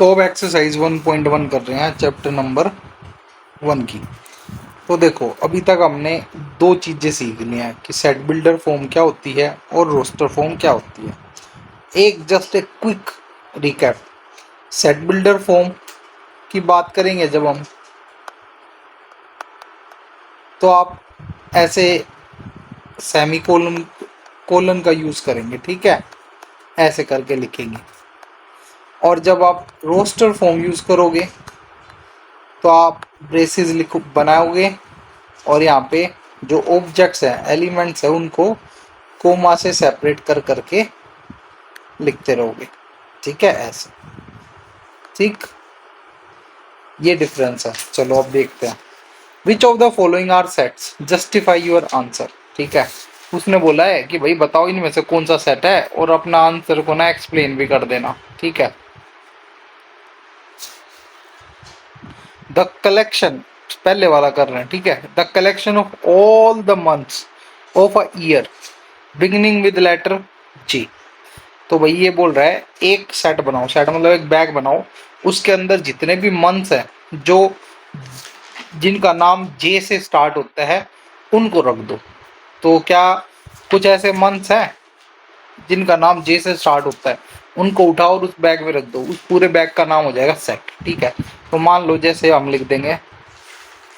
तो अब एक्सरसाइज 1.1 कर रहे हैं चैप्टर नंबर 1 की। तो देखो अभी तक हमने दो चीजें सीख ली हैं कि सेट बिल्डर फॉर्म क्या होती है और रोस्टर फॉर्म क्या होती है। एक जस्ट एक quick recap. Set builder form की बात करेंगे जब हम, तो आप ऐसे सेमी कोलन कोलन का यूज करेंगे, ठीक है, ऐसे करके लिखेंगे। और जब आप रोस्टर फॉर्म यूज करोगे तो आप ब्रेसेस लिखो बनाओगे और यहाँ पे जो ऑब्जेक्ट्स हैं, एलिमेंट्स हैं, उनको कोमा से सेपरेट कर करके लिखते रहोगे, ठीक है, ऐसे। ठीक, ये डिफरेंस है। चलो अब देखते हैं। Which of the following are sets, justify your answer. ठीक है, उसने बोला है कि भाई बताओ इनमें से कौन सा सेट है और अपना आंसर को ना एक्सप्लेन भी कर देना, ठीक है। द कलेक्शन, पहले वाला कर रहे हैं, ठीक है। The collection of all the months of a year beginning with letter G. तो भाई ये बोल रहा है एक सेट बनाओ, सेट मतलब एक बैग बनाओ, उसके अंदर जितने भी मंथ्स हैं जो जिनका नाम जे से स्टार्ट होता है उनको रख दो। तो क्या कुछ ऐसे मंथ्स हैं जिनका नाम जे से स्टार्ट होता है, उनको उठाओ और उस बैग में रख दो, उस पूरे बैग का नाम हो जाएगा सेट, ठीक है। तो मान लो जैसे हम लिख देंगे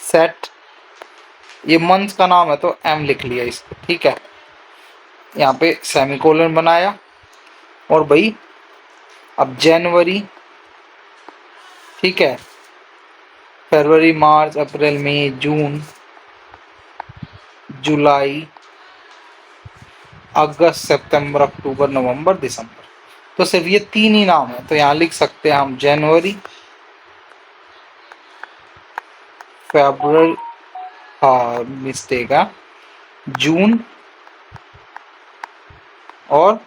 सेट, ये मंथ्स का नाम है तो एम लिख लिया इसको, ठीक है। यहाँ पे सेमीकोलन बनाया और भाई अब जनवरी, ठीक है, फरवरी, मार्च, अप्रैल, मई, जून, जुलाई, अगस्त, सितंबर, अक्टूबर, नवंबर, दिसंबर। तो सिर्फ ये तीन ही नाम है, तो यहाँ लिख सकते हैं हम जनवरी, फरवरी, हाँ मिस्टेक है, जून और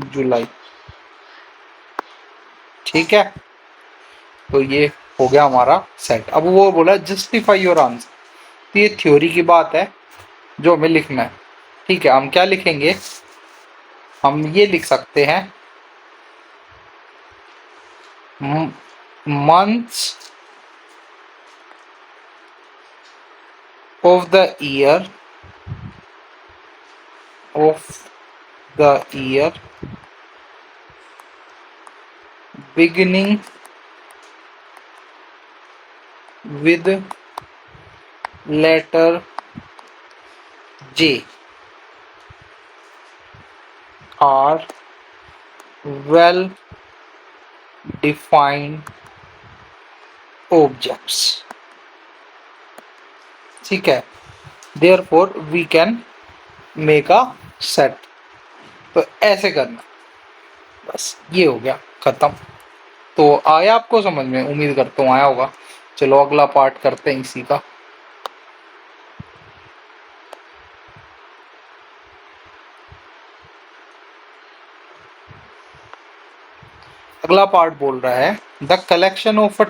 जुलाई, ठीक है। तो ये हो गया हमारा सेट। अब वो बोला जस्टिफाई योर आंसर, तो ये थ्योरी की बात है जो हमें लिखना है, ठीक है। हम क्या लिखेंगे, हम ये लिख सकते हैं months of the year, of the year beginning with letter J are well defined objects, ठीक है। therefore we can make a set। तो ऐसे करना, बस ये हो गया खत्म। तो आया आपको समझ में, उम्मीद करता हूँ आया होगा। चलो अगला पार्ट करते हैं इसी का। अगला पार्ट बोल रहा है the collection of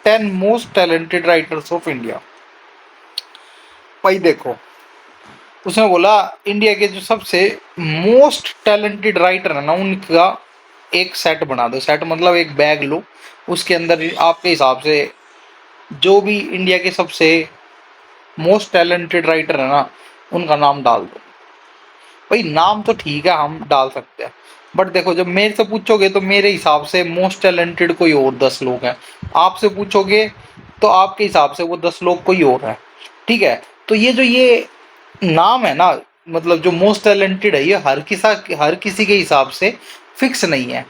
10 most talented writers of India. भाई देखो उसने बोला इंडिया के जो सबसे मोस्ट टैलेंटेड राइटर है ना, उनका एक सेट बना दो। सेट मतलब एक बैग लो, उसके अंदर आपके हिसाब से जो भी इंडिया के सबसे मोस्ट टैलेंटेड राइटर है ना, उनका नाम डाल दो। भाई नाम तो ठीक है हम डाल सकते हैं, बट देखो जब मेरे से पूछोगे तो मेरे हिसाब से मोस्ट टैलेंटेड कोई और 10 लोग हैं, आपसे पूछोगे तो आपके हिसाब से वो 10 लोग कोई और है, ठीक है। तो ये जो ये नाम है ना, मतलब जो मोस्ट टैलेंटेड है, ये हर किसी के हिसाब से फिक्स नहीं है,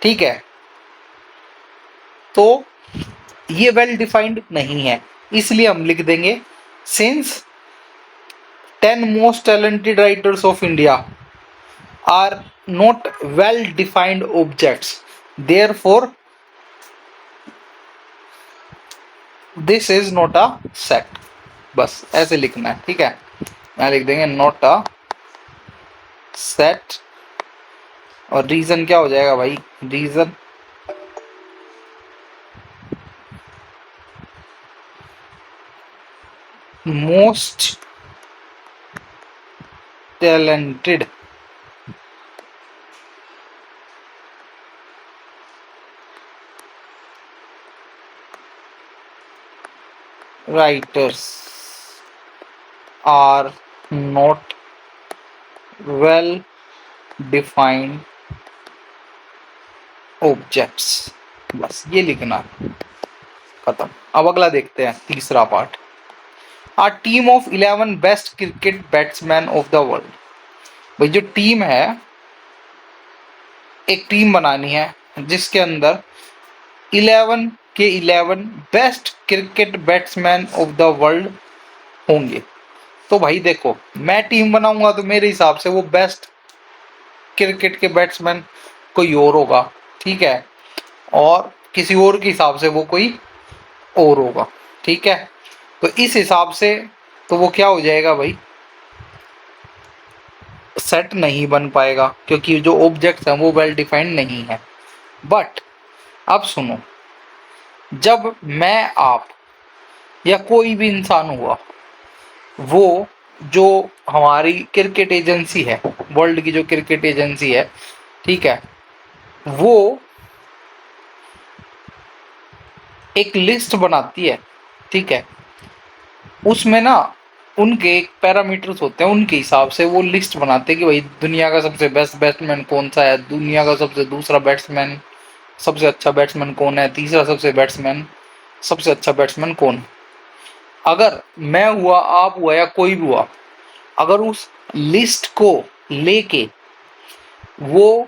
ठीक है। तो ये वेल डिफाइंड नहीं है, इसलिए हम लिख देंगे since 10 most talented writers of India are not well defined objects, therefore this is not a set। बस ऐसे लिखना है, ठीक है। यहाँ लिख देंगे not a set। और रीजन क्या हो जाएगा भाई, reason most talented writers are not well defined objects। बस ये लिखना है, खत्म। अब अगला देखते हैं, तीसरा part. A team of 11 best cricket batsman of the world. भाई जो टीम है, एक टीम बनानी है जिसके अंदर 11 के 11 best cricket batsman of the world होंगे। तो भाई देखो, मैं टीम बनाऊंगा तो मेरे हिसाब से वो बेस्ट क्रिकेट के बैट्समैन कोई और होगा, ठीक है, और किसी और के हिसाब से वो कोई और होगा, ठीक है। तो इस हिसाब से तो वो क्या हो जाएगा भाई, सेट नहीं बन पाएगा, क्योंकि जो ऑब्जेक्ट्स हैं वो वेल डिफाइंड नहीं है। बट अब सुनो, जब मैं, आप या कोई भी इंसान हुआ, वो जो हमारी क्रिकेट एजेंसी है, वर्ल्ड की जो क्रिकेट एजेंसी है, ठीक है, वो एक लिस्ट बनाती है, ठीक है, उसमें ना उनके एक पैरामीटर्स होते हैं, उनके हिसाब से वो लिस्ट बनाते हैं कि भाई दुनिया का सबसे बेस्ट बैट्समैन कौन सा है, दुनिया का सबसे दूसरा बैट्समैन, सबसे अच्छा बैट्समैन कौन है, तीसरा सबसे अच्छा बैट्समैन कौन है। अगर मैं हुआ, आप हुआ, या कोई भी हुआ, अगर उस लिस्ट को लेके वो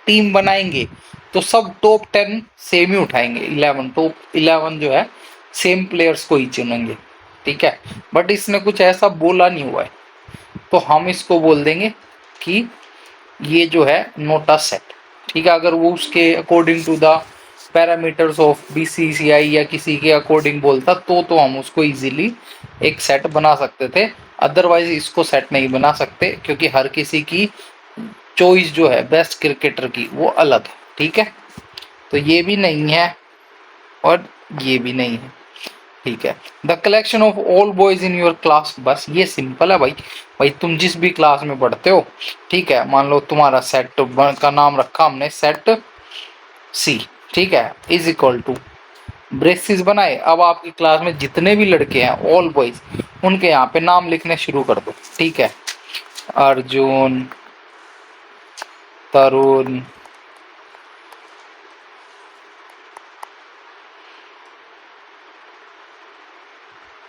टीम बनाएंगे तो सब टॉप 10 सेम ही उठाएंगे, 11 टॉप 11 जो है सेम प्लेयर्स को ही चुनेंगे, ठीक है। बट इसने कुछ ऐसा बोला नहीं हुआ है, तो हम इसको बोल देंगे कि ये जो है नॉट अ सेट, ठीक है। अगर वो उसके according to the parameters of BCCI या किसी के अकॉर्डिंग बोलता तो हम उसको इजीली एक सेट बना सकते थे। अदरवाइज इसको सेट नहीं बना सकते, क्योंकि हर किसी की चॉइस जो है बेस्ट क्रिकेटर की वो अलग है, ठीक है। तो ये भी नहीं है और ये भी नहीं है, ठीक है। The collection of all boys in your class, बस ये सिंपल है भाई। भाई तुम जिस भी क्लास में पढ़ते हो, ठीक है, मान लो तुम्हारा सेट का नाम रखा हमने सेट सी, ठीक है, इज इक्वल टू ब्रेसिस बनाए। अब आपकी क्लास में जितने भी लड़के हैं, ऑल बॉयज, उनके यहाँ पे नाम लिखने शुरू कर दो, ठीक है। अर्जुन, तरुण,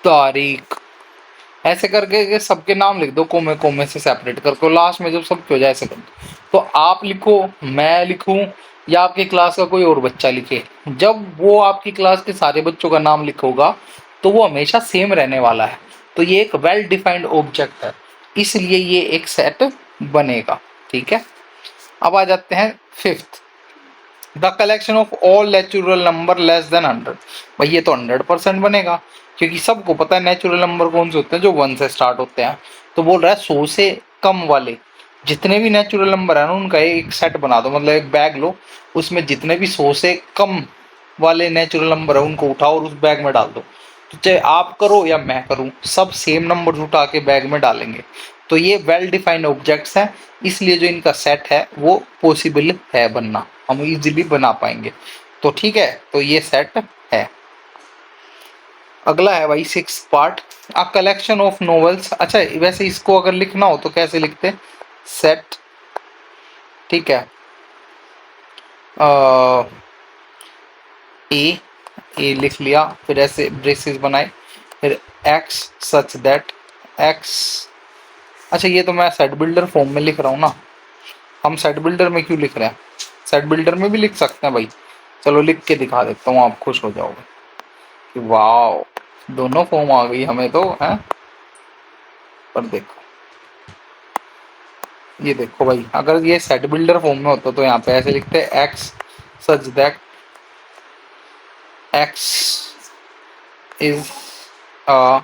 तारिक, ऐसे करके सबके नाम लिख दो, कोमे कोमे से सेपरेट करके, लास्ट में जब सबके हो जाए ऐसे कर दो। तो आप लिखो, मैं लिखूं, या आपकी क्लास का कोई और बच्चा लिखे, जब वो आपकी क्लास के सारे बच्चों का नाम लिखोगा तो वो हमेशा सेम रहने वाला है। तो ये एक वेल डिफाइंड ऑब्जेक्ट है, इसलिए ये एक सेट बनेगा, ठीक है। अब आ जाते हैं fifth, the collection of all natural number less than 100। भाई ये तो 100% बनेगा, क्योंकि सबको पता है नेचुरल नंबर कौन से होते हैं, जो 1 से स्टार्ट होते हैं। तो बोल रहा है 100 से कम वाले जितने भी नेचुरल नंबर है ना, उनका एक सेट बना दो, मतलब एक बैग लो, उसमें जितने भी 100 से कम वाले नेचुरल नंबर है उनको उठाओ और उस बैग में डाल दो। तो चाहे आप करो या मैं करूं, सब सेम नंबर उठा के बैग में डालेंगे। तो ये वेल डिफाइंड ऑब्जेक्ट्स हैं, इसलिए जो इनका सेट है वो पॉसिबल है बनना, हम इजीली बना पाएंगे। तो ठीक है, तो ये सेट है। अगला है भाई 6 part, a collection of novels. अच्छा वैसे इसको अगर लिखना हो तो कैसे लिखते, सेट, ठीक है, ए लिख लिया, फिर ऐसे ब्रेसेस बनाए, फिर एक्स सच दैट एक्स। अच्छा ये तो मैं सेट बिल्डर फॉर्म में लिख रहा हूँ ना, हम सेट बिल्डर में क्यों लिख रहे हैं, सेट बिल्डर में भी लिख सकते हैं भाई। चलो लिख के दिखा देता हूँ, आप खुश हो जाओगे कि वाओ दोनों फॉर्म आ गई हमें तो है। पर देखो, ये देखो भाई, अगर ये सेट बिल्डर फॉर्म में होता तो यहाँ पे ऐसे लिखते हैं x such that x is a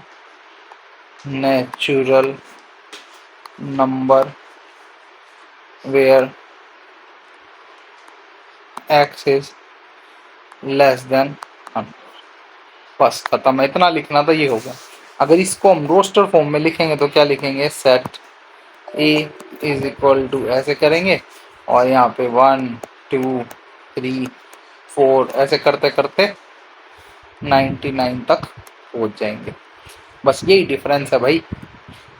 natural number where x is less than 100। बस खत्म है, इतना लिखना तो ये होगा। अगर इसको हम रोस्टर फॉर्म में लिखेंगे तो क्या लिखेंगे, set A is equal to, ऐसे करेंगे, और यहाँ पे 1 2 3 4 ऐसे करते करते 99 तक पहुंच जाएंगे। बस यही डिफरेंस है भाई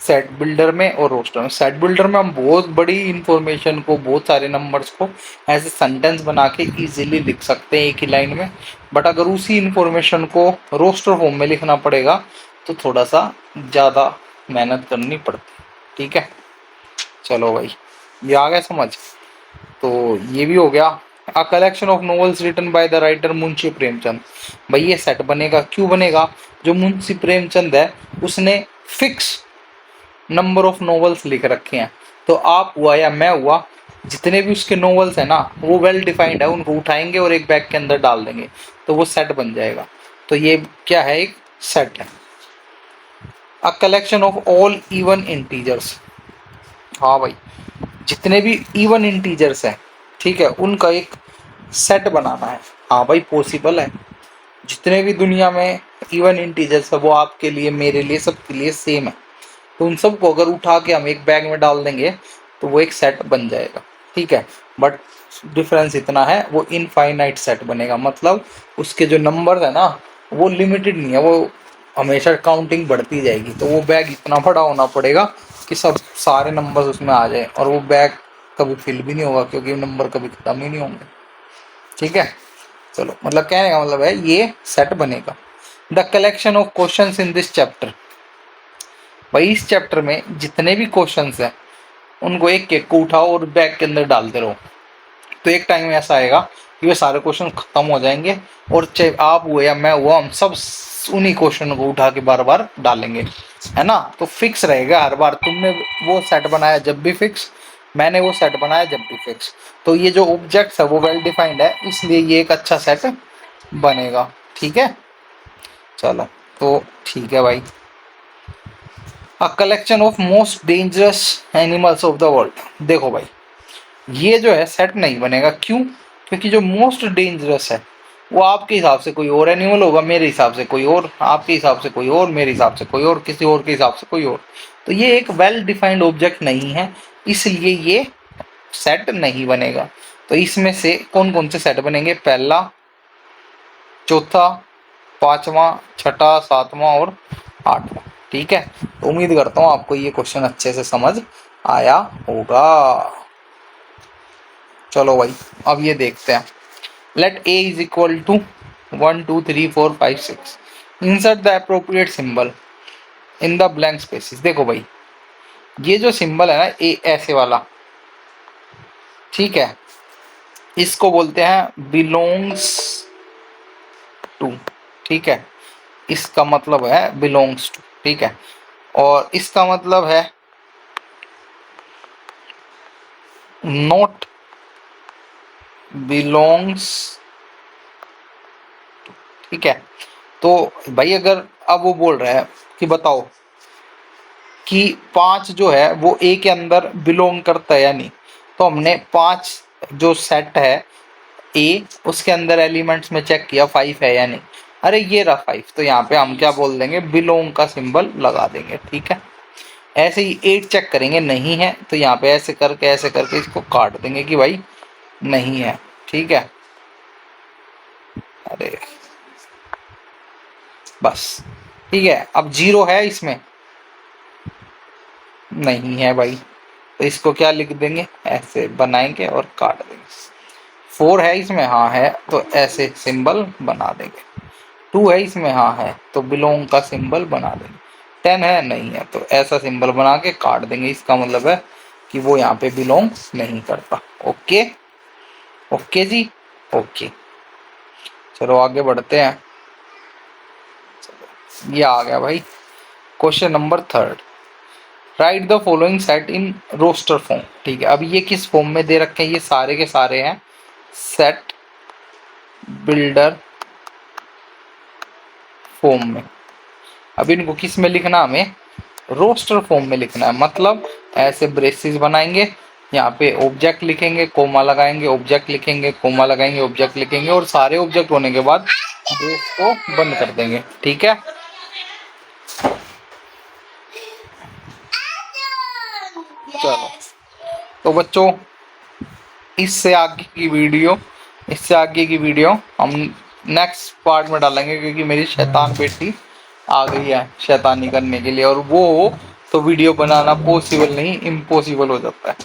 सेट बिल्डर में और रोस्टर में। सेट बिल्डर में हम बहुत बड़ी इंफॉर्मेशन को, बहुत सारे नंबर्स को ऐसे सेंटेंस बना के इजीली लिख सकते हैं एक ही लाइन में, बट अगर उसी इंफॉर्मेशन को रोस्टर फॉर्म में लिखना पड़ेगा तो थोड़ा सा ज़्यादा मेहनत करनी पड़ती है। ठीक है, चलो भाई ये आ गया समझ। तो ये भी हो गया। A collection of novels written by the writer Munshi Premchand. भाई ये सेट बनेगा, क्यों बनेगा? जो मुंशी प्रेमचंद है उसने फिक्स नंबर ऑफ नॉवेल्स लिख रखे हैं, तो आप हुआ या मैं हुआ, जितने भी उसके नॉवेल्स है ना वो वेल डिफाइंड है, उनको उठाएंगे और एक बैग के अंदर डाल देंगे तो वो सेट बन जाएगा। तो ये क्या है? एक सेट है। अ collection of all even integers. हाँ भाई, जितने भी इवन इंटीजर्स हैं, ठीक है, उनका एक सेट बनाना है। हाँ भाई पॉसिबल है। जितने भी दुनिया में इवन इंटीजर्स है वो आपके लिए, मेरे लिए, सबके लिए सेम है। तो उन सबको अगर उठा के हम एक बैग में डाल देंगे तो वो एक सेट बन जाएगा। ठीक है, बट डिफरेंस इतना है वो इनफाइनाइट सेट बनेगा, मतलब उसके जो नंबर है ना वो लिमिटेड नहीं है, वो हमेशा काउंटिंग बढ़ती जाएगी। तो वो बैग इतना बड़ा होना पड़ेगा कि सब सारे नंबर उसमें आ जाए, और वो बैग कभी फिल भी नहीं होगा क्योंकि नंबर कभी खत्म ही नहीं होंगे। ठीक है, चलो, मतलब कहने का मतलब है ये सेट बनेगा। The collection of questions in this chapter. भाई इस चैप्टर में जितने भी क्वेश्चंस हैं उनको एक एक को उठाओ और बैग के अंदर डालते रहो, तो एक टाइम ऐसा आएगा कि वे सारे क्वेश्चन खत्म हो जाएंगे, और चाहे आप हुए या मैं हुआ, हम सब उन्हीं क्वेश्चन को उठा के बार बार डालेंगे, है ना। तो फिक्स रहेगा हर बार। तुमने वो सेट बनाया जब भी फिक्स, मैंने वो सेट बनाया जब भी फिक्स। तो ये जो ऑब्जेक्ट्स है वो वेल डिफाइंड है, इसलिए ये एक अच्छा सेट बनेगा। ठीक है, चलो, तो ठीक है भाई। अ collection of most dangerous animals of the world. देखो भाई ये जो है सेट नहीं बनेगा, क्यों? क्योंकि जो मोस्ट डेंजरस है वो आपके हिसाब से कोई और एनिमल होगा, मेरे हिसाब से कोई और, आपके हिसाब से कोई और, मेरे हिसाब से कोई और, किसी और के हिसाब से कोई और। तो ये एक वेल डिफाइंड ऑब्जेक्ट नहीं है, इसलिए ये सेट नहीं बनेगा। तो इसमें से कौन कौन से सेट बनेंगे? पहला, चौथा, पांचवा, छठा, सातवां और आठवां। ठीक है, तो उम्मीद करता हूँ आपको ये क्वेश्चन अच्छे से समझ आया होगा। चलो भाई अब ये देखते हैं। Let A is equal to 1 2 3 4 5 6, insert the appropriate symbol in the blank spaces. देखो भाई ये जो सिंबल है ना ए ऐसे वाला, ठीक है, इसको बोलते हैं बिलोंग्स टू। ठीक है, इसका मतलब है बिलोंग्स टू। ठीक है, और इसका मतलब है नॉट बिलोंग्स। ठीक है, तो भाई अगर अब वो बोल रहा है कि बताओ कि 5 जो है वो ए के अंदर बिलोंग करता है या नहीं, तो हमने 5 जो सेट है ए उसके अंदर एलिमेंट्स में चेक किया 5 है या नहीं। अरे ये रहा 5, तो यहाँ पे हम क्या बोल देंगे? बिलोंग का सिंबल लगा देंगे। ठीक है, ऐसे ही 8 चेक करेंगे नहीं है, तो यहाँ पे ऐसे करके इसको काट देंगे कि भाई नहीं है। ठीक है, अरे बस ठीक है। अब 0 है इसमें? नहीं है भाई, तो इसको क्या लिख देंगे? ऐसे बनाएंगे और काट देंगे। 4 है इसमें? हाँ है, तो ऐसे सिंबल बना देंगे। 2 है इसमें? हाँ है, तो बिलोंग का सिंबल बना देंगे। 10 है? नहीं है, तो ऐसा सिंबल बना के काट देंगे। इसका मतलब है कि वो यहाँ पे बिलोंग नहीं करता। ओके ओके जी, ओके, चलो आगे बढ़ते हैं। चलो ये आ गया भाई question number 3। Write the following set in roster form. ठीक है, अब ये किस फॉर्म में दे रखे हैं? ये सारे के सारे हैं सेट बिल्डर फॉर्म में। अब इनको किस में लिखना? हमें रोस्टर फॉर्म में लिखना है। मतलब ऐसे ब्रेसेस बनाएंगे, यहाँ पे ऑब्जेक्ट लिखेंगे, कोमा लगाएंगे, ऑब्जेक्ट लिखेंगे, कोमा लगाएंगे, ऑब्जेक्ट लिखेंगे, और सारे ऑब्जेक्ट होने के बाद ब्रेस को बंद कर देंगे। ठीक है, चलो तो बच्चों इससे आगे की वीडियो हम नेक्स्ट पार्ट में डालेंगे, क्योंकि मेरी शैतान बेटी आ गई है शैतानी करने के लिए, और वो हो तो वीडियो बनाना पॉसिबल नहीं, इम्पॉसिबल हो जाता है।